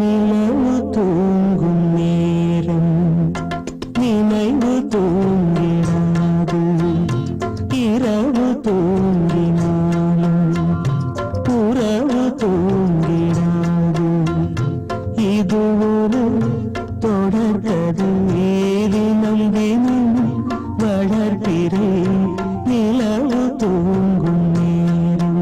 நிலவு தூங்கும் நேரம் நினைவு தூங்கிடாது இரவு தூங்கினாலும் உறவு தூங்கிடாது இது ஒரு தொடர்கதை தினம் தினம் வளர்கிறேன் நிலவு தூங்கும் நேரம்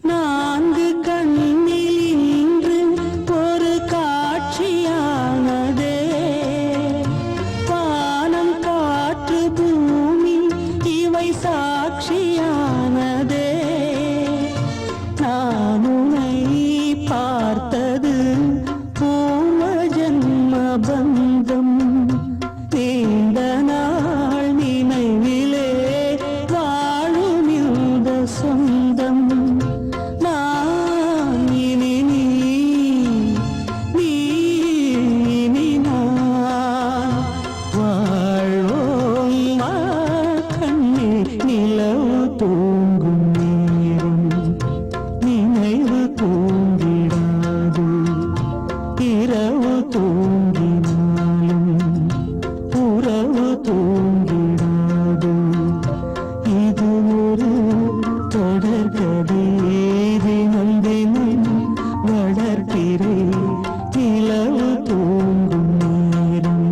நான்கு கண்ணில் இன்று ஒரு காட்சியானதே வானம் காற்று பூமி இவை சாட்சியானதே நான் உன்னை பார்த்தது பூர்வ ஜன்ம பந்தம் நீண்ட நாள் நினைவிலே வாழும் இந்த சொந்தம் நிலவு தூங்கும் நேரம் நினைவு தூங்கிடாது இரவு தூங்கினாலும் உறவு தூங்கிடாது இது ஒரு தொடர்கதை தினம் தினம் வளர்க்கிறேன் நிலவு தூங்கும் நேரம்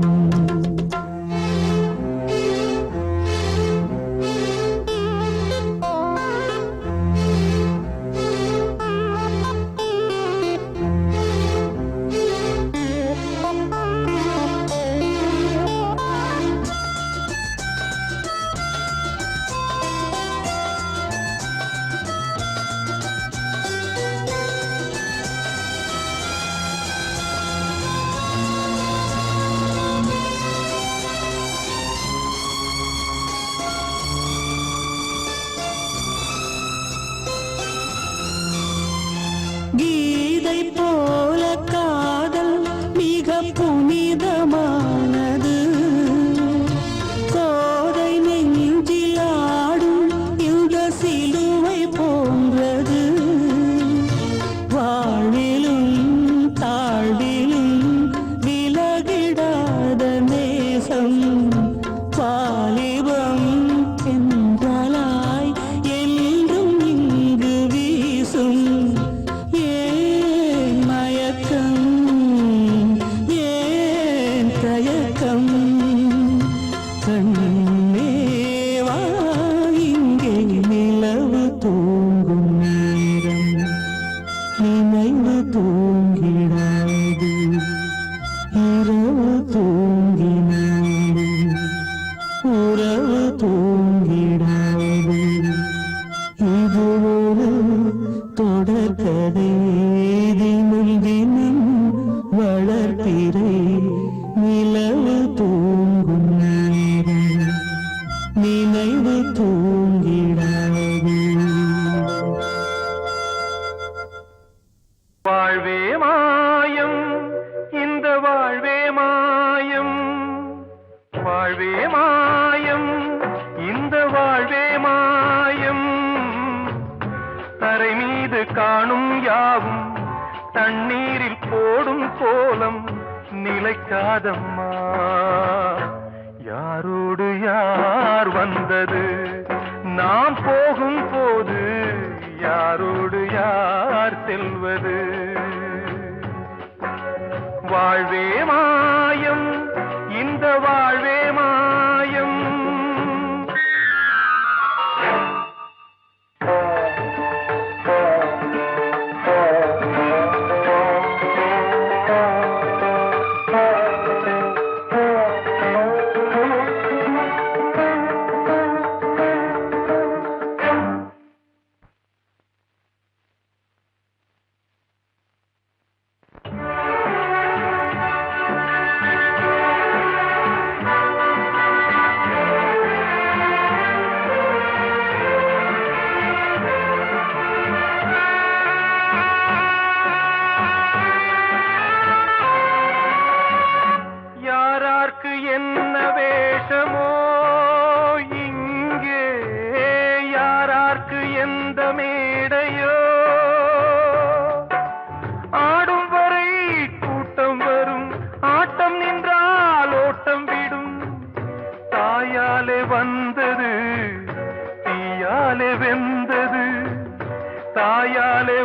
கீதை போல காதல் மிக புனிதமானது கோதை நெஞ்சில் ஆடும் இந்த சிலுவை போன்றது வாழ்விலும் தாழ்விலும் விலகிடாத நேசம் வாலிபம் என்றாலாய் என்றும் இங்கு வீசும் கண்ணேவா இங்கே நிலவு தூங்கும் நேரம் நினைவு தூங்கிடாது இரவு தூங்கினாலும் உறவு தூங்கிடாது இது ஒரு தொடர்கதை தினம் தினம் வளர்க்கிறேன் நிலவு தூங்கும் நேரம் நினைவு தூங்கிடாது வாழ்வே மாயம் இந்த வாழ்வே மாயம் வாழ்வே மாயம் இந்த வாழ்வே மாயம் தரை மீது காணும் யாவும் தண்ணீரில் போடும் கோலம் நிலைக்காதம்மா யாரோடு யார் வந்தது நாம் போகும் போது யாரோடு யார் செல்வது வாழ்வே மாயம் இந்த வாழ்வே மாயம்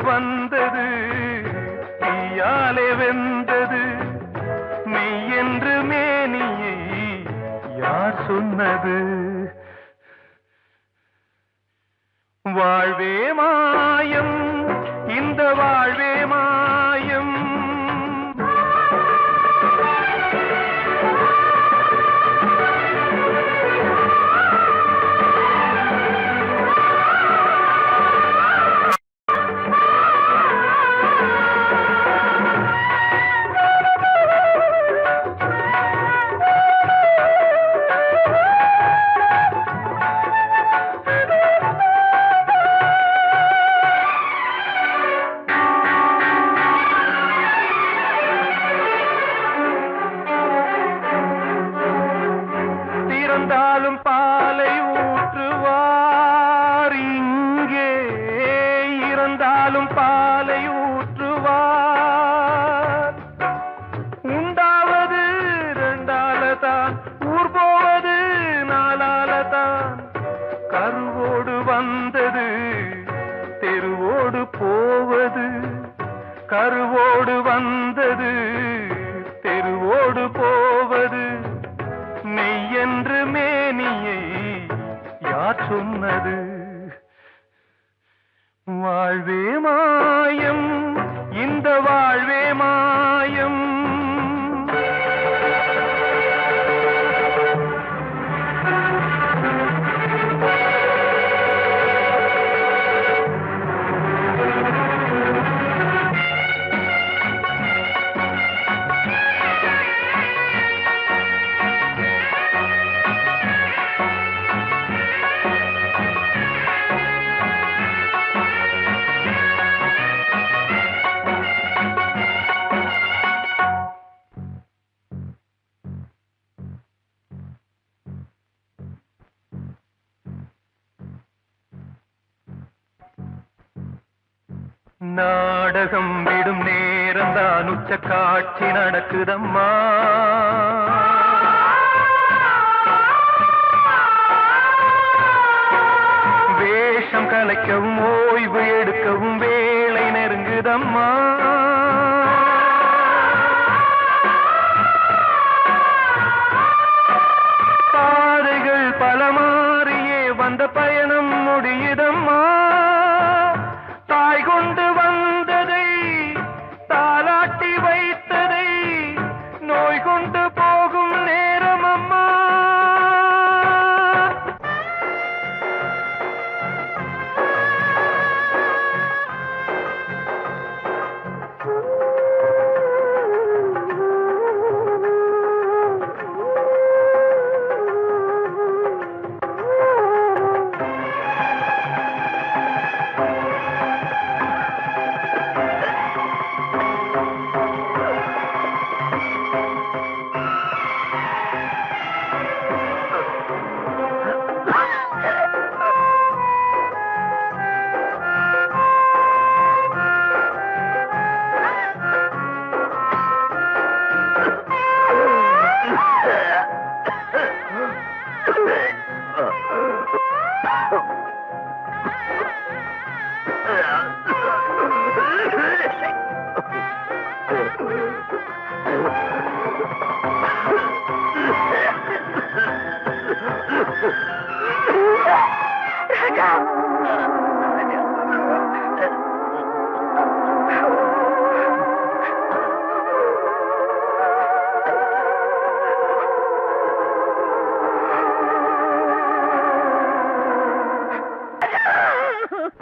வந்தது தீயாலே வெந்தது மெய் என்று மேனியை யார் சொன்னது வாழ்வே மாயம் இந்த வாழ்வே மாயம் இறந்தாலும் பாலை ஊற்றுவார் இங்கே இறந்தாலும் பாலை ஊற்றுவார் உண்டாவது ரெண்டாலதான் ஊர் போவது நாளாலதான் கருவோடு வந்தது தெருவோடு போவது கருவோடு வந்தது தெருவோடு போவது மெய் என்று மேனியை யார் சொன்னது வாழ்வே மாயம் இந்த வாழ்வே மாயம் நாடகம் விடும் நேரம் தான் உச்ச காட்சி நடக்குதம்மா வேஷம் கலைக்கவும் ஓய்வு எடுக்கவும் வேளை நெருங்குதம்மா பாதைகள் பல மாறியே வந்த பயணம் முடியுதம்மா தாய் கொண்டு வந்ததை தாலாட்டி வைத்ததை நோய் கொண்டு போகும் நேரம் அம்மா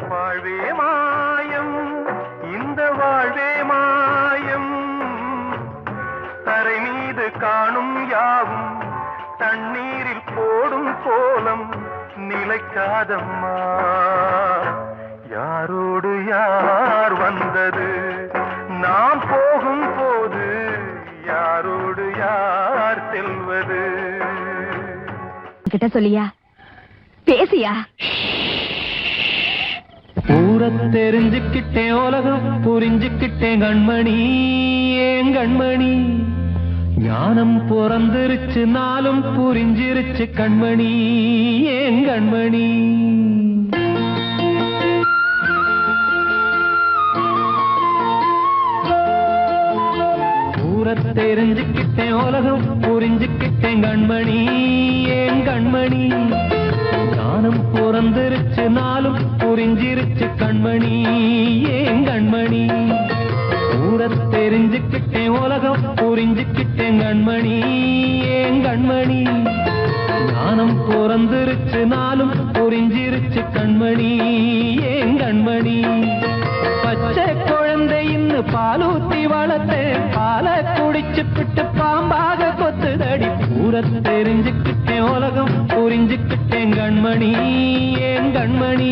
வாழ்வே மாயம் இந்த வாழ்வே மாயம் தரை மீது காணும் யாவும் தண்ணீரில் போடும் கோலம் நிலைக்காதம்மா யாரோடு யார் வந்தது நாம் போகும் போது யாரோடு யார் செல்வது கிட்ட சொல்லியா பேசியா ஊரை தெரிஞ்சுக்கிட்டேன் உலகம் புரிஞ்சுக்கிட்டேன் கண்மணி ஏன் கண்மணி ஞானம் பிறந்திருச்சு நாளும் புரிஞ்சிருச்சு கண்மணி ஏன் கண்மணி தெரிஞ்சுக்கிட்டேன் உலகம் புரிஞ்சுக்கிட்டேன் கண்மணி ஏன் கண்மணி ஞானம் பிறந்திருச்சு நாளும் புரிஞ்சிருச்சு கண்மணி ஏன் கண்மணி தெரிஞ்சுக்கிட்டேன் உலகம் புரிஞ்சுக்கிட்டேன் கண்மணி ஏன் கண்மணி ஞானம் பிறந்திருச்சு நாளும் புரிஞ்சிருச்சு கண்மணி ஏன் கண்மணி பச்சை குழந்தை இன்னும் பாலூத்தி வளர்த்தேன் பாலை குடிச்சு பிட்டு பாம்பாக கொத்துதடி தெரிஞ்சுக்கிட்டேன் உலகம் புரிஞ்சுக்கிட்டேன் கண்மணி ஏன் கண்மணி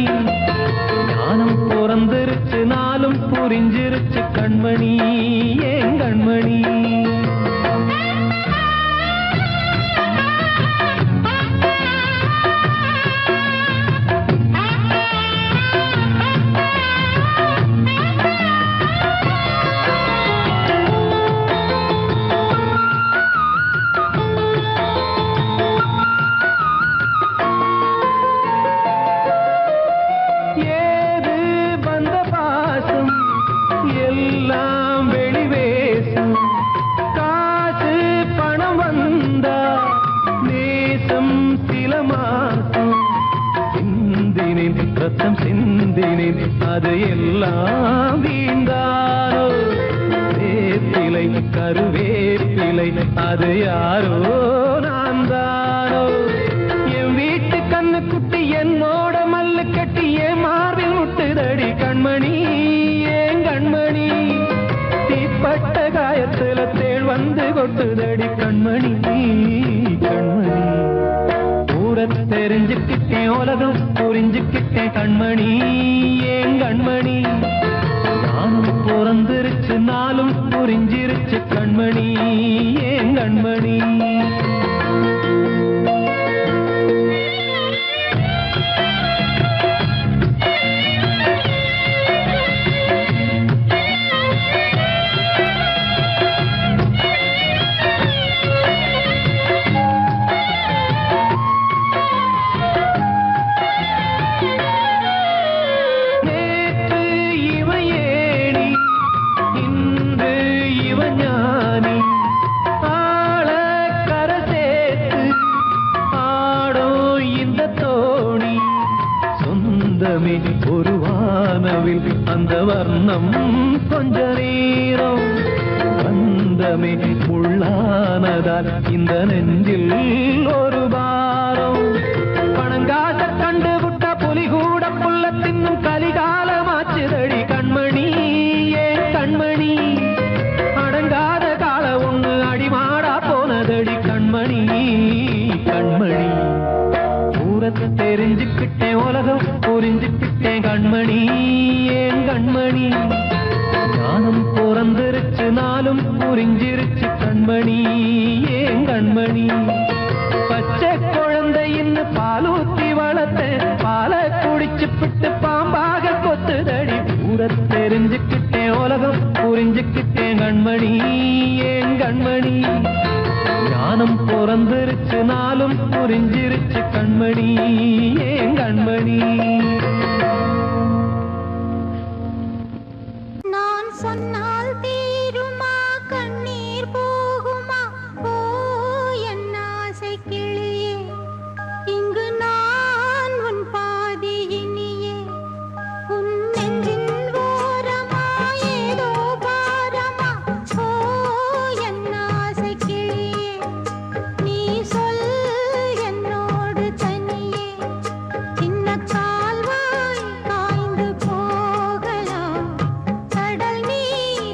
ஞானம் பிறந்திருச்சு நாளும் புரிஞ்சிருச்சு கண்மணி ஏன் கண்மணி ரத்தம் சிந்தினேன் அது எல்லாம் வீண்டாரோ வேப்பிலை கருவேப்பிலை அது யாரோ நான் தானோ என் வீட்டு கண்ணு குட்டி என்னோட மல்லு கட்டி என் மார்பில் முட்டுதடி கண்மணி ஏன் கண்மணி தீப்பட்ட காயத்துல தேள் வந்து கொட்டுதடி கண்மணி கண்மணி தெரிஞ்சுக்கிட்டேன் உலகம் புரிஞ்சுக்கிட்டேன் கண்மணி ஏன் கண்மணி ஞானம் பிறந்திருச்சு நாளும் புரிஞ்சிருச்சு கண்மணி ஏன் கண்மணி ஒரு வானவில் அந்த வர்ணம் கொஞ்ச நேரம் வந்தமே உள்ளானதால் இந்த நெஞ்சில் ஒரு பாரம் பணங்காச கண்டு விட்ட புலி கூட புல்ல தின்னும் கலிகாலமாச்சுதடி கண்மணி ஏன் கண்மணி அடங்காத கால ஒண்ணு அடிமாடா போனதடி கண்மணி கண்மணி தெரிஞ்சுக்கிட்டேன் உலகம் புரிஞ்சுக்கிட்டேன் கண்மணி ஏன் கண்மணி ஞானம் பிறந்திருச்சு நாளும் புரிஞ்சிருச்சு கண்மணி ஏன் கண்மணி பச்சை குழந்தை இன்னும் பாலூத்தி வளர்த்தேன் பாலை குடிச்சு பிட்டு பாம்பாக கொத்துதடி தெரிஞ்சுக்கிட்டேன் உலகம் புரிஞ்சுக்கிட்டேன் கண்மணி ஏன் கண்மணி ஞானம் பிறந்திருச்சு நாளும் புரிஞ்சிருச்சு கண்மணி ஏன் கண்மணி நான் சொன்னால் தீருமா கண்ணீர் போகுமா ஓ என் ஆசை கிளியே இங்கு நான் உன் பாதி இனியே உன் நெஞ்சின் ஓரமா ஏதோ பாரமா ஓ என் ஆசை கிளியே நீ சொல் என்னோடு தனியே சின்ன கால்வாய் காய்ந்து போகலாம் கடல் நீர்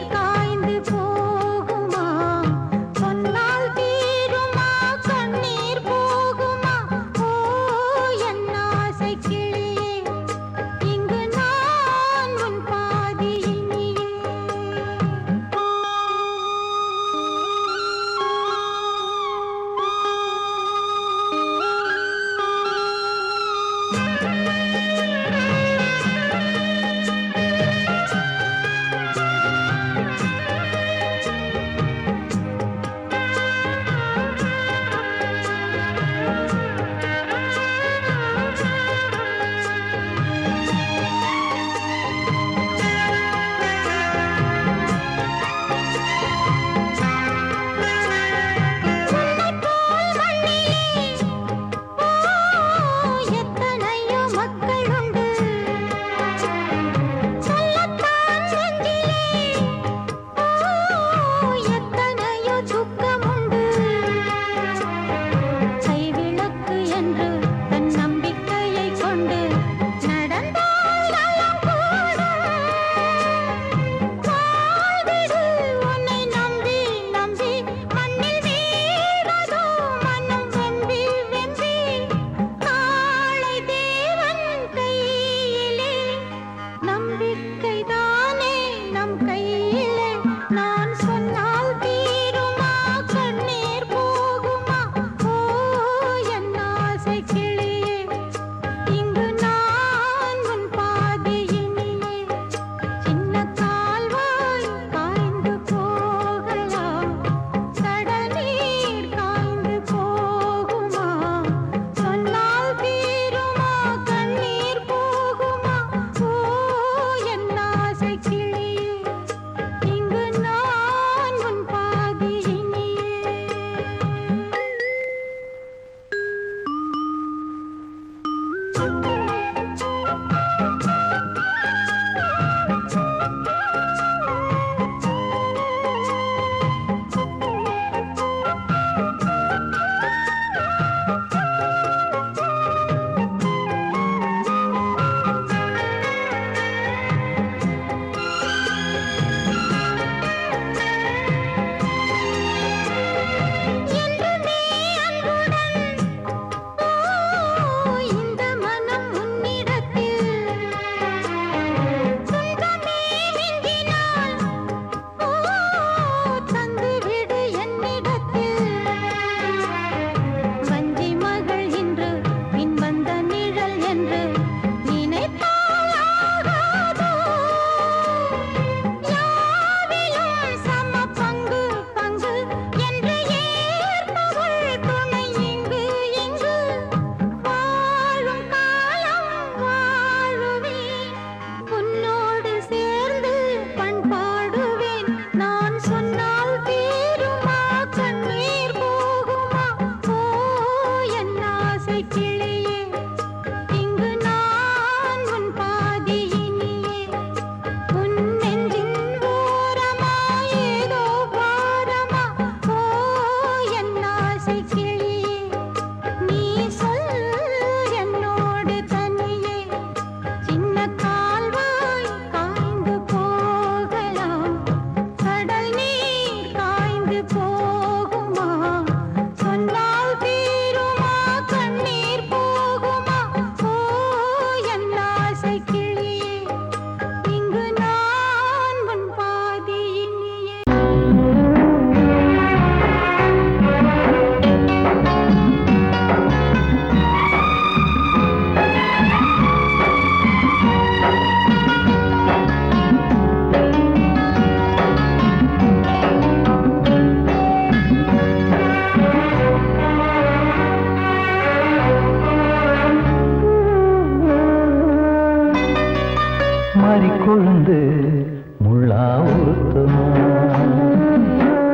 முள்ளா உருத்தமா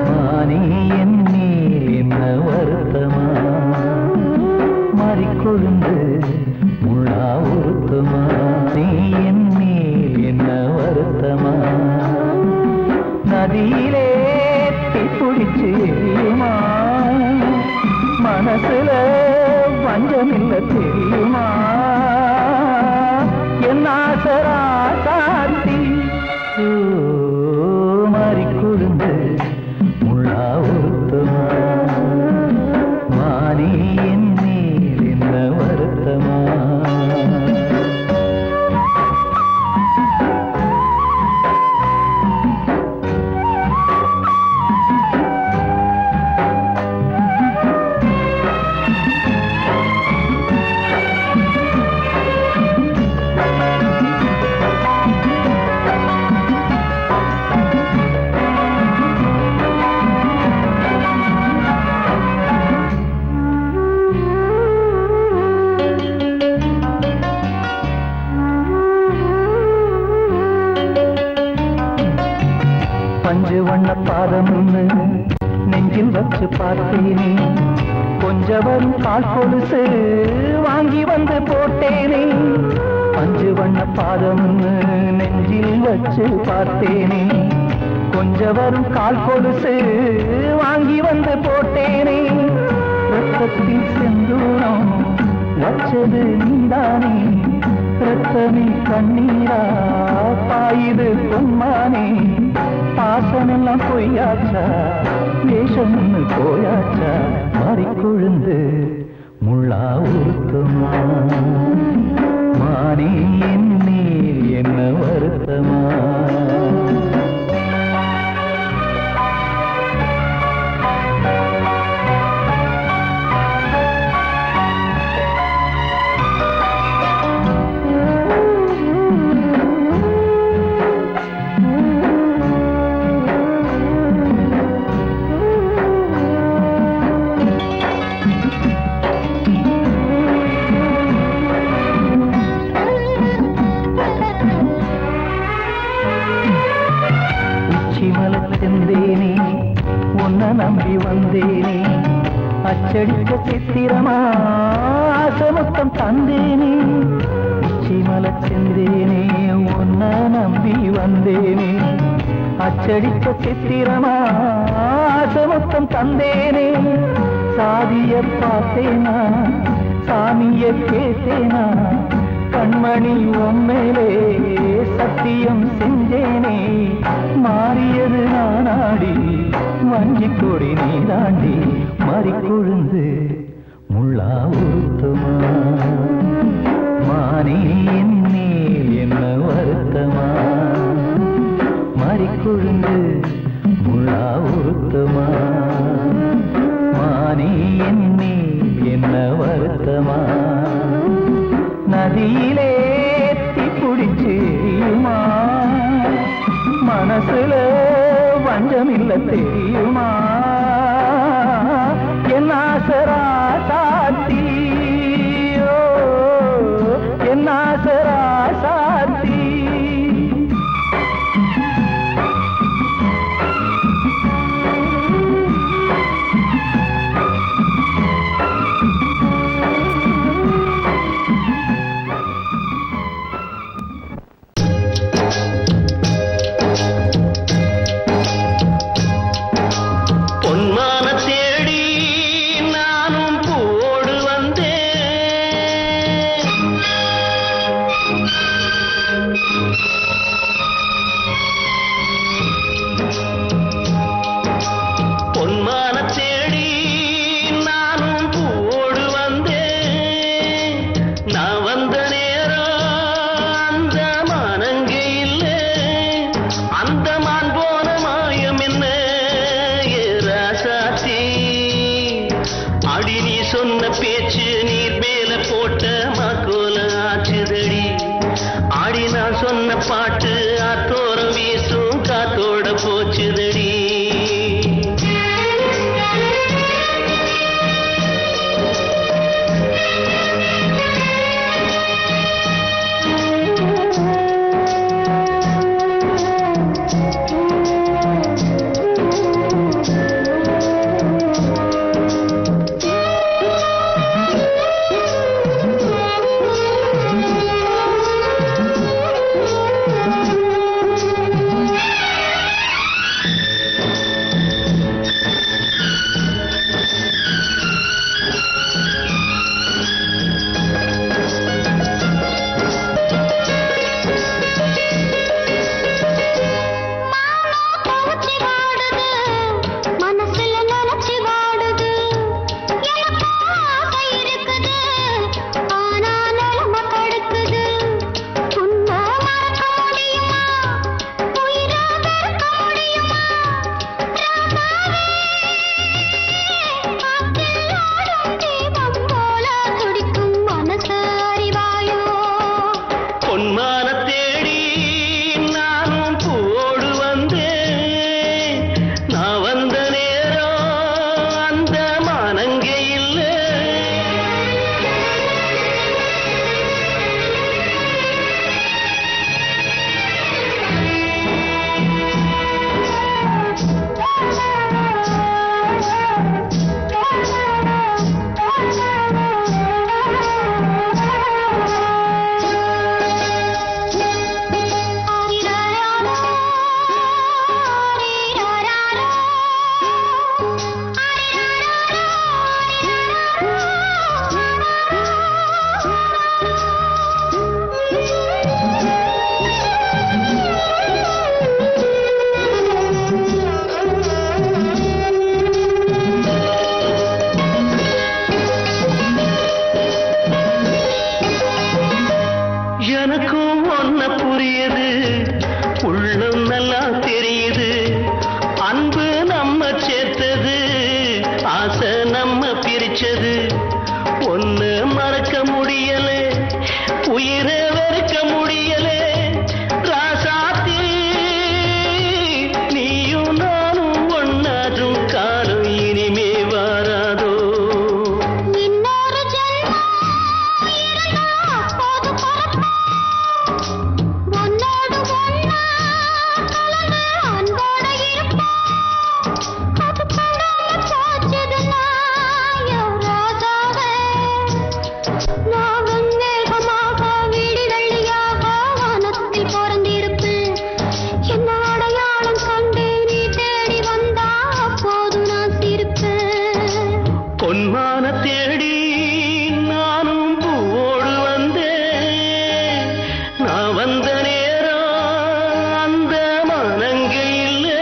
மானே என் மேல் என்ன வருத்தமா மாறிக்கொழுந்து முள்ளா உருத்தமா நீ என் மேல் என்ன வருத்தமா நதியிலே தீப்பிடிச்சு எரியுமா மனசுல வஞ்சமில்ல தெரியுமா என் ஆசரா சாத்தி மாறி கொடுந்து முள்ளா உருத்தமா மாறி என் மேல் என்ன வருத்தமா பஞ்சு வண்ண பாதம் நெஞ்சில் வச்சு பார்த்தேனே கொஞ்சம் வரும் கால் கொலுசு வாங்கி வந்து போட்டேனே பஞ்சு வண்ண பாதம் நெஞ்சில் வச்சு பார்த்தேனே கொஞ்சம் வரும் கால் கொலுசு வாங்கி வந்து போட்டேனே ரத்தத்தில் செந்தூரம் வச்சது நீதானே ரத்தமே கண்ணீரா பாயுது பொம்மானே பாசமெல்லாம் பொய்யாச்சா வேஷம்னு போயாச்சா மாறிக்கொழுந்து முள்ளா உருத்தமா மானே என் மேல் என்ன வருத்தமா செந்தேனே உன்னை நம்பி வந்தேனே அச்சடித்த சித்திரமா ஆசமுத்தம் தந்தேனே உச்சிமல செந்தேனே உன்னை நம்பி வந்தேனே அச்சடித்த சித்திரமா ஆசமுத்தம் தந்தேனே சாதிய பார்த்தேனா சாமிய கேட்டேனா கண்மணி உம்மேலே சத்தியம் செஞ்சேனே மாறியது நானாடி வஞ்சி கொடி நீதாண்டி மாறிக்கொழுந்து முள்ளா உருத்தமா மானே என் மேல் என்ன வருத்தமா மாறிக்கொழுந்து முள்ளா உருத்தமா மானே என் மேல் என்ன வருத்தமா நதியிலே தீப்பிடிச்சு எரியுமா மனசுல வஞ்சமில்ல தெரியுமா என் ஆசரா சாத்தி என் ஆசரா சாத்தி இப்பெல்லாம் தெரியுது அன்பு நம்ம சேர்த்தது ஆசை நம்ம பிரிச்சது ஒன்னு மறக்க முடியலே உயிரை வெறுக்க முடியலே ராசாத்தி நீயும் நானும் ஒன்னாற்றும் காலம் இனிமே வாராதோ இன்னொரு ஜென்மம் இருந்தா அப்போது பிறப்போம். உன்னோடு ஒண்ணா கலந்து அன்போட இருப்போம். அது படாம போச்சதுன்னா என் ராஜாவே. நான் வெண்மேகமாக வீடு வெள்ளியாக வானத்தில் பிறந்திருப்பேன். என்ன அடையாளம் கண்டு நீ தேடி வந்தா அப்போது நான் சிரிப்பேன். பொன்மான தேடி நானும் பூவோடு வந்தேன் நான் வந்த நேரம் அந்த மனங்கள் இல்லை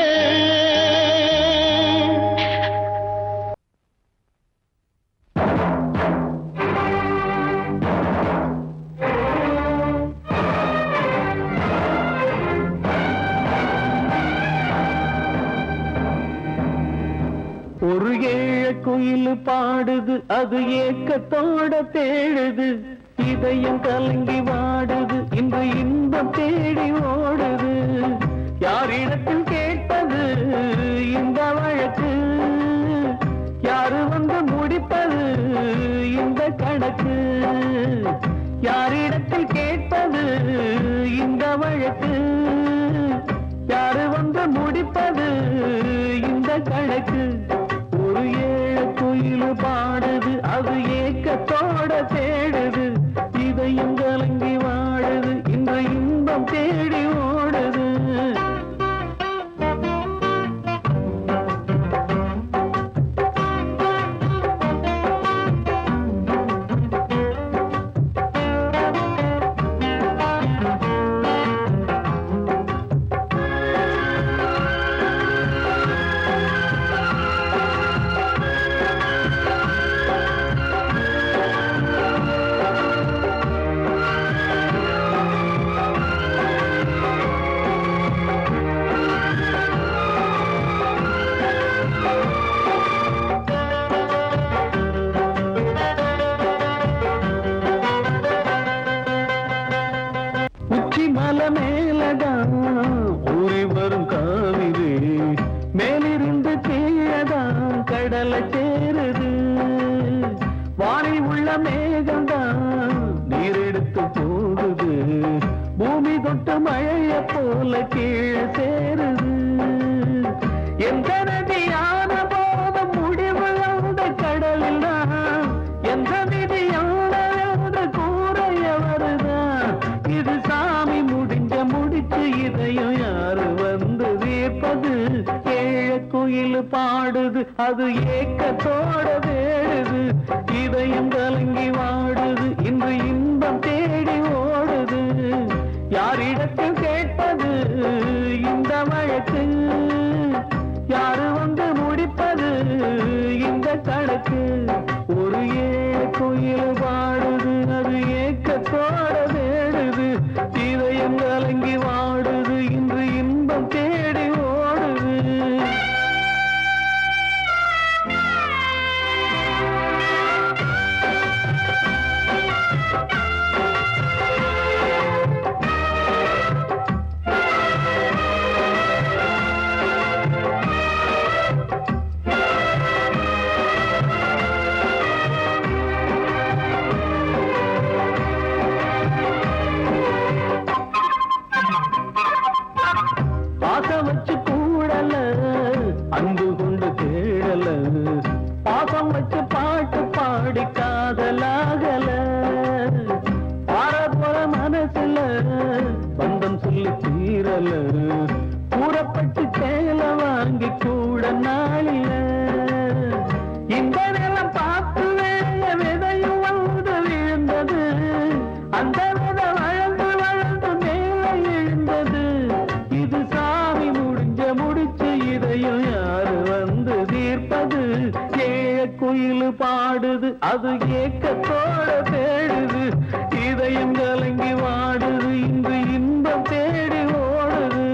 ஒரு ஏழ குயில் பாடுது அது ஏக்கத்தோட தேடுது இதயம் கலங்கி வாடுது இன்று இன்பம் தேடி ஓடுது யாரிடத்தில் கேட்டது இந்த வழக்கு யாரு வந்து முடிப்பது இந்த கணக்கு யாரிடத்தில் கேட்பது இந்த வழக்கு யாரு வந்து முடிப்பது இந்த கணக்கு ஒரு ஏழ குயில் பாடுது அது ஏக்கத்தோட தேடுது இதயம் கலங்கி வாடுது இந்த இன்பம் தேடி ஓடுது உச்சி மலை மேலதான் ஊறி வரும் காவிரி மேலிருந்து கீழதான் கடலை சேருது வானில் உள்ள மேகம்தான் நீரெடுத்து போகுது பூமி தொட்டு மழைய போல கீழே சேருது எந்த நதியான போதும் முடிவு அந்த கடலில் தான் எந்த விதியான கூறைய வருதான் இது சாமி முடிச்சு இதையும் யாரு வந்து தீர்ப்பது ஏழ குயில் பாடுது அது ஏக்கத்தோட வேடுது இதயம் கலங்கி வாடுது இன்று இன்பம் தேடி ஓடுது யாரிடத்தில் கேட்பது இந்த வழக்கு யாரு வந்து முடிப்பது இந்த கணக்கு ஒரு ஏழ குயில் பாடுது அது ஏக்கத்தோட வேடுது இதயம் கலங்கி வாடுது இன்று இன்பம் தேடி ஓடுது பாசம் வச்சு கூடல அன்பு கொண்டு தேடல பாசம் வச்சு பாட்டு பாடி காதலாகல பாரபோல மனசுல பந்தம் சொல்லி தீரல கூறப்பட்டு சேல வாங்கி கூட நாளில இந்த நிலம் பார்த்து வேலைய விதையும் வந்து விழுந்தது அந்த விதை வளர்ந்து வளர்ந்து மேலே எழுந்தது இது சாமி முடிச்சு இதையும் யாரு வந்து தீர்ப்பது ஏழ குயில் பாடுது அது ஏக்கத்தோட தேடுது இதயம் கலங்கி வாடுது இன்று இன்பம் தேடி ஓடுது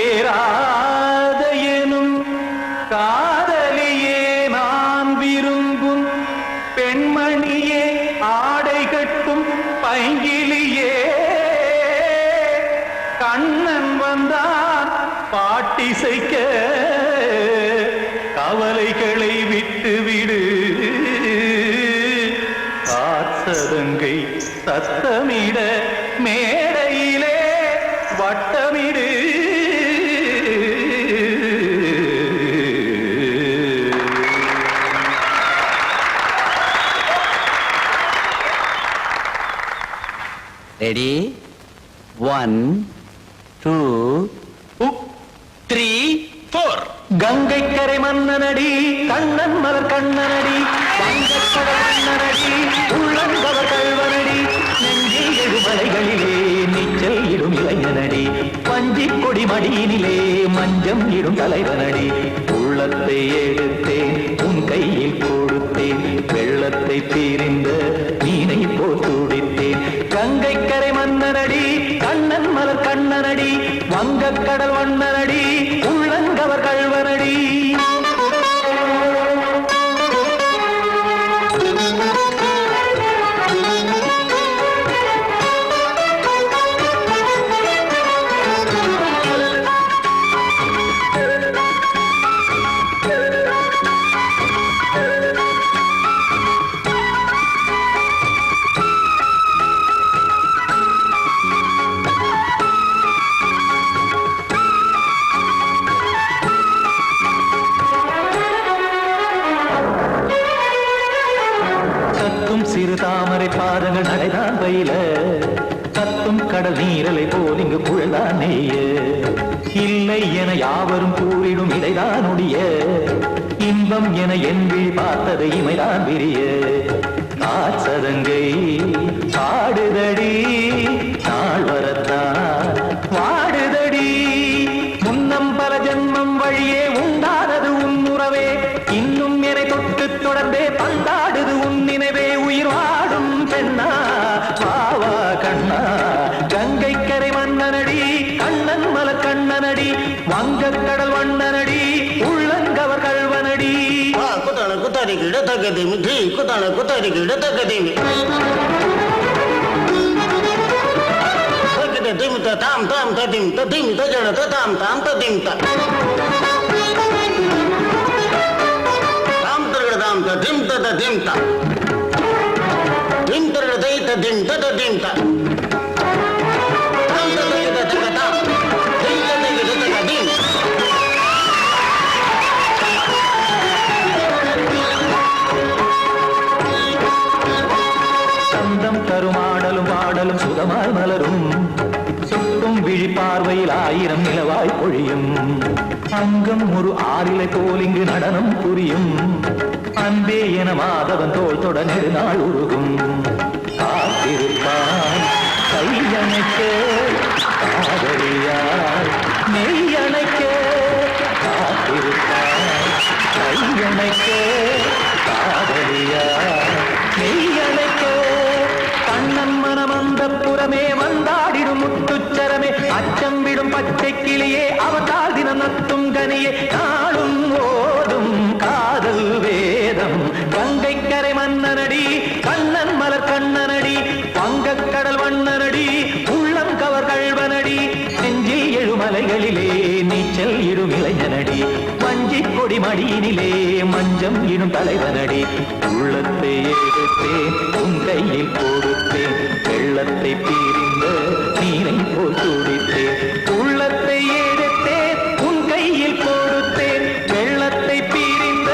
கண்மணியேராத எனும் காதலியே நான் விரும்பும் பெண்மணியே ஆடை கட்டும் பைங்கிலியே கண்ணன் வந்தான் பாட்டிசைக்க கவலைகளை விட்டு விடு காசதங்கை சத்தமிட மேடையிலே வட்டமிடு ரெடி 1 2 3 4 கங்கை கரை மன்னனடி கண்ணன் மலர் கண்ணனடி வங்கக்கடல் மன்னனடி உள்ளங்கவர் கல்வனடி நெஞ்சில் எழுமலைகளிலே நீச்சல் இடும் இளைஞனடி வஞ்சிக் கொடி மடியினிலே மஞ்சம் இடும் தலைவனடி உள்ளத்தை எடுத்தேன் உன் கையில் கொடுத்தேன் வெள்ளத்தை தீரிந்த மீனை போல் துடித்தேன் கங்கை கரை மன்னனடி கண்ணன் மலர் கண்ணனடி வங்கக்கடல் வண்ணனடி உள்ளங்கவர் கல்வனடி சிறு தாமரை பாதங்கள் நடைதான் பயில கத்தும் கடல் நீரலை போல் இங்கு புழல்தான் நெய்ய இல்லை என யாவரும் கூறிடும் இடைதான் ஒடிய இன்பம் என என் விழி பார்த்தது இமைதான் விரிய காசதங்கை பாடுதடி நாள் வரத்தான் வாடுதடி முன்னம் பல ஜன்மம் வழியே உண்டானது உன் உறவே இன்னும் என்னை தொட்டு தொடர்ந்தே பந்தாடுது உன் நினைவே உயிர் வாடும் பெண்ணா வாவா கண்ணா கங்கை கரை மன்னனடி கண்ணன் மலர் கண்ணனடி வங்கக்கடல் வண்ணனடி உள்ளங்கவர் கல்வனடி குத்தான குத்தாரி கிட தகதிமி தி குத்தான குத்தாரி கிட தகதிமி தகத திமித தாம் தாம் ததிம் ததிம் தஜட தாம் தாம் ததிம் தாம் தரகட தாம் ததிம் ததிம் தாம் திம் தரகட தை ததிம் ததிம் தாம் தாம் ததிம் ததிம் தாம் திம் ததிம் ததிம் சந்தம் தருமாடலும் பாடலும் சுகமாய் மலரும் சுட்டும் விழி பார்வையில் ஆயிரம் நிலவாய் பொழியும் அங்கம் ஒரு ஆறிலை போல் இங்கு நடனம் புரியும் அன்பே என மாதவன் தோல் தொட நெடுநாள் உருகும் காத்திருப்பான் கையணைக்க காதலியார் மெய்யணைக்க காத்திருப்பான் கையணைக்க காதலியார் மெய்யணைக்க கண்ணன் மனமந்த புறமே வந்தாடிடும் முத்துச்சரமே அச்சம் விடும் பச்சை கிளியே அவதால் தினம் நத்தும் கனியே நாளும் ஓடும் காதல் வேதம் கங்கை கரை மன்னனடி கண்ணன் மலர் கண்ணனடி வங்கக்கடல் வண்ணனடி உள்ளம் கவர் கல்வனடி நெஞ்சில் எழுமலைகளிலே நீச்சல் இடும் இளைஞனடி வஞ்சிக் கொடி மடியினிலே மஞ்சம் இடும் தலைவனடி உள்ளத்தை எடுத்தேன் உன் கையில் கொடுத்தேன் வெள்ளத்தை பீரிந்த நீரை போல் துடித்தேன் உள்ளத்தை எடுத்தேன் உன் கையில் கொடுத்தேன் வெள்ளத்தை பீரிந்த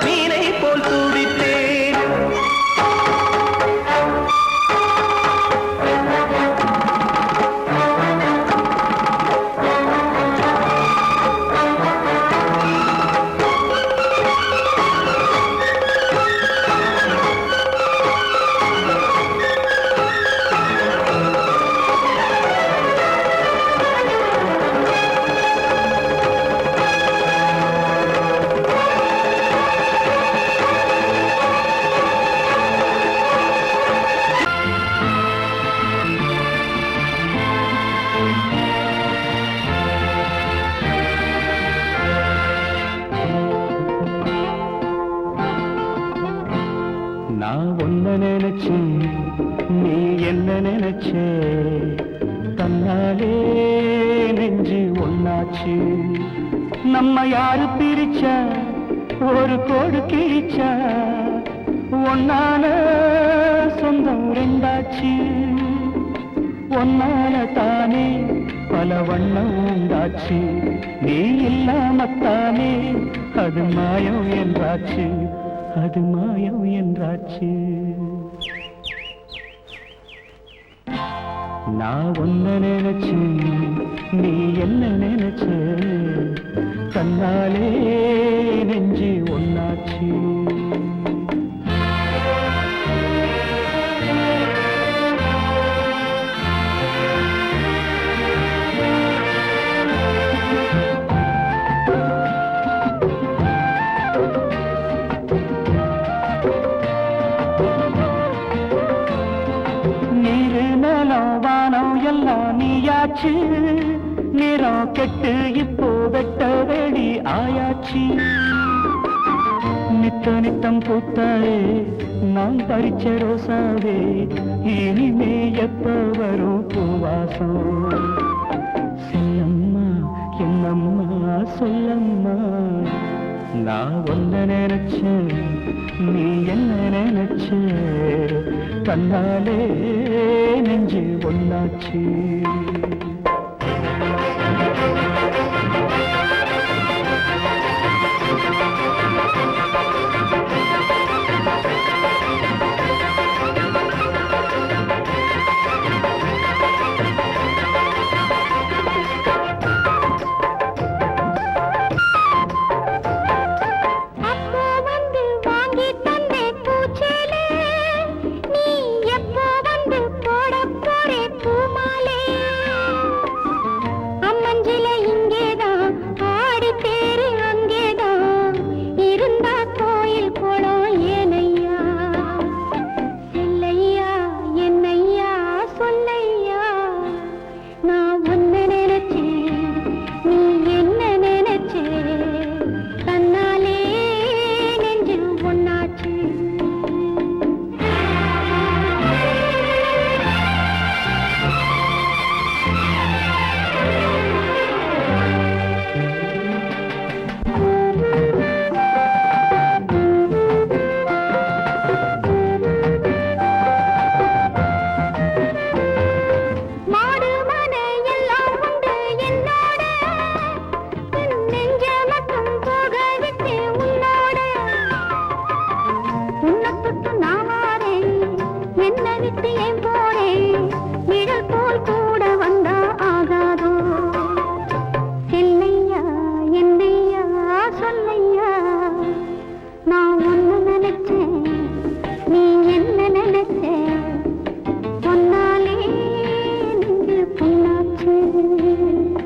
நீரை போல் துடித்தேன் நம்ம யாரு பிரிச்சா ஒரு கோடு கிழிச்சா ஒன்னால சொந்தம் ரெண்டாச்சு ஒன்னால தானே பல வண்ணம் உண்டாச்சு நீ இல்லாமத்தானே அது மாயம் என்றாச்சு அது மாயம் என்றாச்சு நான் ஒன்ன நினைச்சேன் நீ என்ன நினைச்ச தன்னாலே நெஞ்சு ஒன்னாச்சு நீயாச்சு நிறம் கெட்டு இப்போ வெட்ட வெடி ஆயாச்சு நித்த நித்தம் பூத்தாயே நான் பறிச்ச ரோசாவே இனிமே எப்ப வரும் பூவாசம் சொல்லம்மா என்னம்மா சொல்லம்மா நான் ஒன்ன நினைச்சேன் நீ என்ன நினைச்ச கண்ணாலே நெஞ்சு ஒன்னாச்சு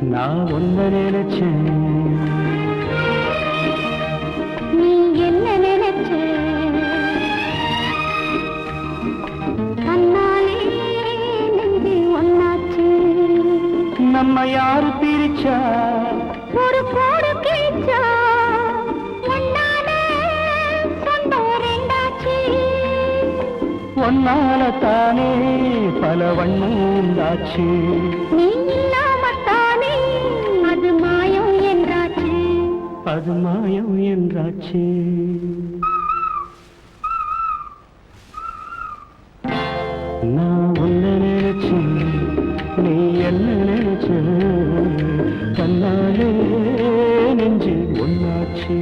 நான் ஒன்ன நினைச்சேன் நீ என்ன நினைச்ச கண்ணாலே நெஞ்சு ஒன்னாச்சு நம்ம யாரு பிரிச்சா ஒரு கோடு கிழிச்சா ஒன்னாலே சொந்தம் ரெண்டாச்சு ஒன்னால தானே பல வண்ணம் உண்டாச்சு நீ இல்லாமத்தானே அது மாயம் என்றாச்சு அது மாயம் என்றாச்சு நான் ஒன்ன நினைச்சேன் நீ என்ன நினைச்ச கண்ணாலே நெஞ்சு ஒன்னாச்சு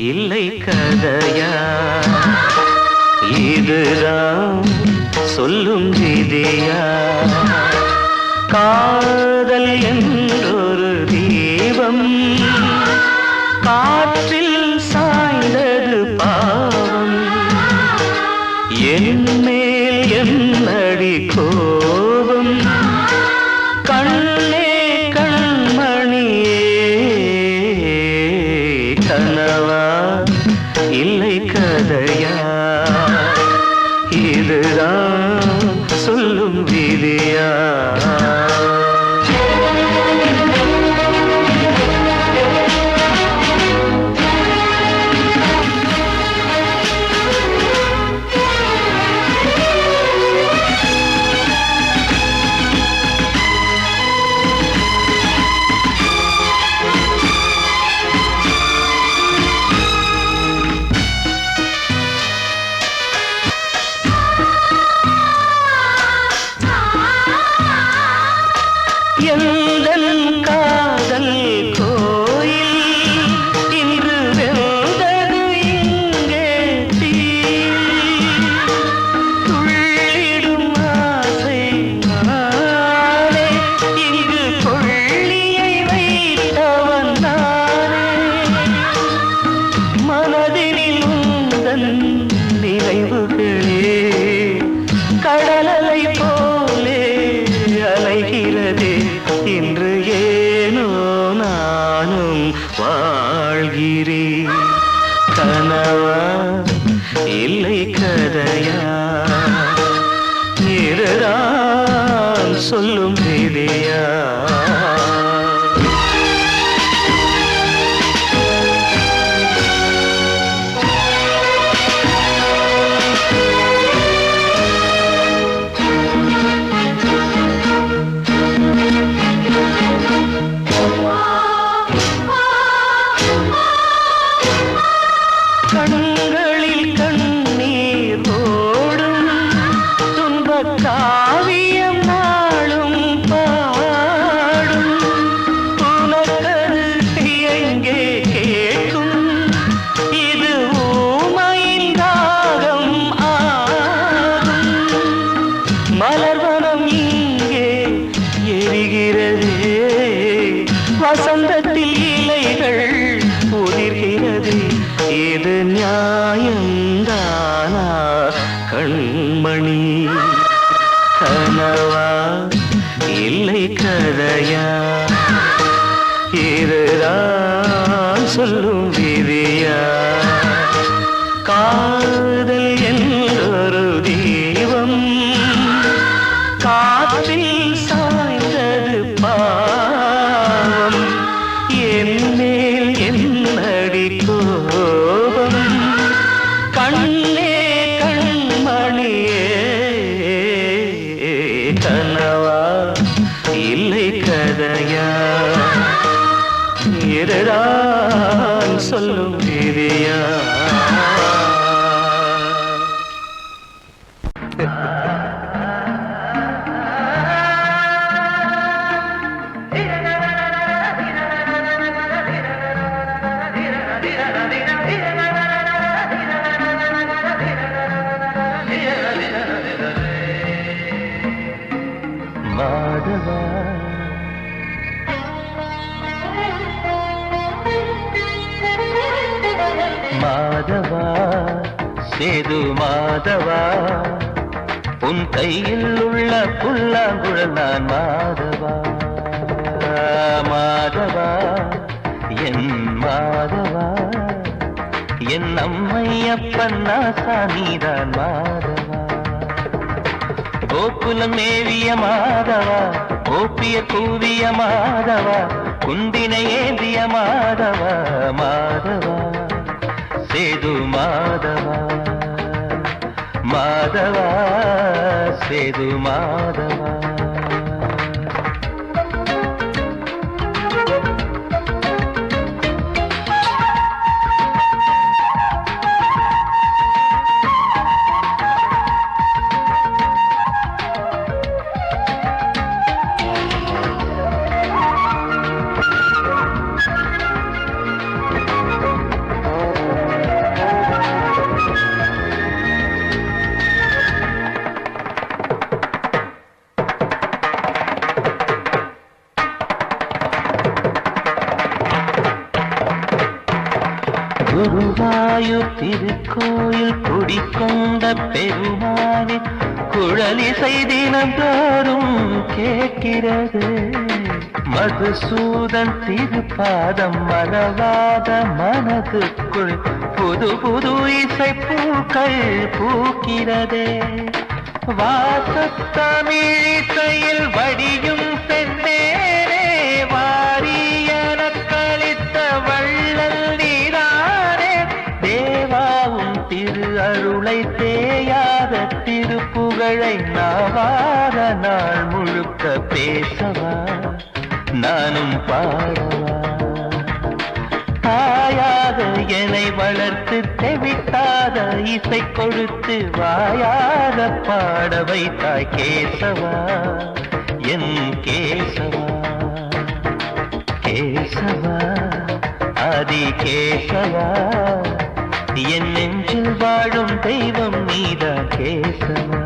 இல்லை கதையா இதுதான் சொல்லும் விதியா காதல் என்றொரு தீபம் காற்றில் சாய்ந்தது பாவம் என் மேல் என்னடி கோபம் கண்ணே கண்மணியே அலை போலே அலைகிறதே இன்று ஏனோ நானும் வாழ்கிறேன். கனவா இல்லை கதையா இருதான் சொல்லும் விதியா. கண்களில் கண்ணீர் ஓடும் துன்பக் காவியம் நாளும் பாடும். உனக்கது எங்கே கேட்கும் இது ஊமையின் தாகம் ஆகும். மலர்வனம் இங்கே எரிகிறதே வசந்தத்தில் இலைகள் உதிர்கிறது. இது நியாயந்தானா கண்மணி? கனவா இல்லை கதையா இதுதான் சொல்லும் விதியா. காதல் என்றொரு தீபம் காற்றில் சாய்ந்தது பாவம். என் மேல் என்னடி கோபம் கண்ணே கண்மணியே. கனவா இல்லை கதையா இதுதான் சொல்லும் விதியா. மாதவா மாதவா சேது மாதவா உன் கையில் உள்ள புல்லாங்குழல் நான் மாதவா. மாதவா என் மாதவா என் அம்மையப்பன் நாசானிதான் மாதவா. கோகுலம் மேவிய மாதவா கோப்பிய கூவிய மாதவா குந்தினை ஏந்திய மாதவா. மாதவா சேது மாதவா மாதவா சேது மாதவா. குருவாயூர் திருக்கோயில் குடிக்கொண்ட பெருமானி குழலிசை தினந்தோறும் கேட்கிறது. மதுசூதன் திருப்பாதம் மறவாத மனதுக்குள் புது புது இசை பூக்கள் பூக்கிறதே. வாசத்தமிழிசையில் வடியும் சென்னேரே வாரியன கழித்த வள்ளல் நீரானே. தேவாவும் திரு அருளை தேயாத திருப்புகழை நாவாத நாள் முழுக்க பேசவா நானும் பாடவா. தாயாக என்னை வளர்த்து தெவிட்டாத இசை கொடுத்து வாயாக பாட வைத்தாய் கேசவா என் கேசவா. கேசவா ஆதி கேசவா என் நெஞ்சில் வாழும் தெய்வம் நீதான் கேசவா.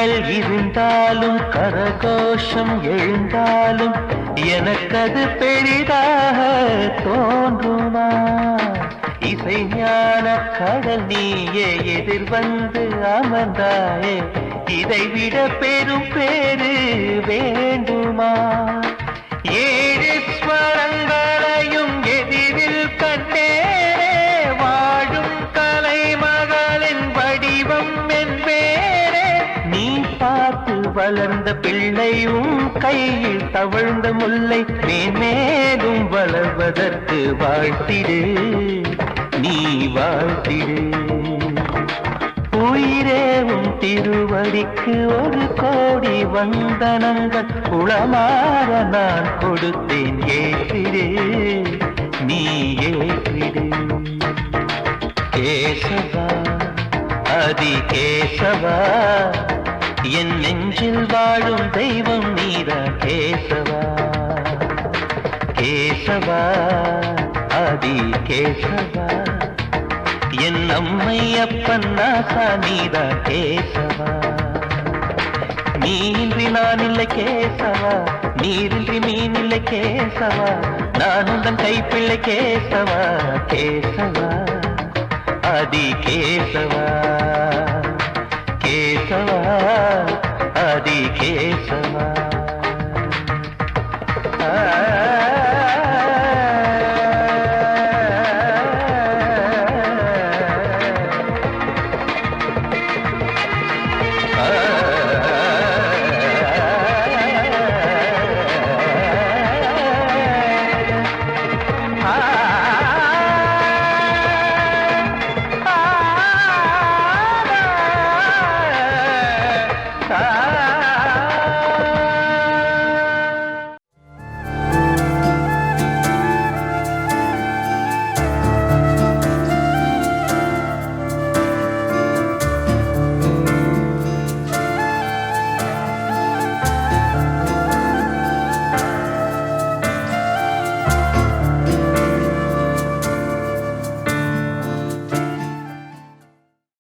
கண்கள் இருந்தாலும் கரகோஷம் எழுந்தாலும் எனக்கது பெரிதாக தோன்றுமா? இசை ஞான கடல் நீயே எதிர் வந்து அமர்ந்தாயே, இதைவிட பெரும் பேரு வேண்டுமா? ஏழு ஸ்வரங்களையும் எதிரில் கண்டேனே, வாழும் கலைமகளின் வடிவம் என்பேனே. நீ பார்த்து வளர்ந்த பிள்ளையும் கையில் தவழ்ந்த முல்லை மேன்மேலும் வளர்வதற்கு வாழ்த்திடு, நீ வாழ்த்திடு. உயிரே உன் திருவடிக்கு ஒரு கோடி வந்தனங்கள் உளமாற நான் கொடுத்தேன், ஏற்றிடு, நீ ஏற்றிடு. கேசவா அதி கேசவா, என் நெஞ்சில் வாழும் தெய்வம் நீதான் கேசவா. கேசவா அதி கேசவா, என் அம்மை அப்பன் நாசா நீதான் கேசவா. நீன்றி நான் இல்லை கேசவா, நீரின்றி மீன் இல்லை கேசவா, நான் உந்தன் கைப்பிள்ளை கேசவா. கேசவா அதி கேசவா, கேசவா அதி கேசவா. Ah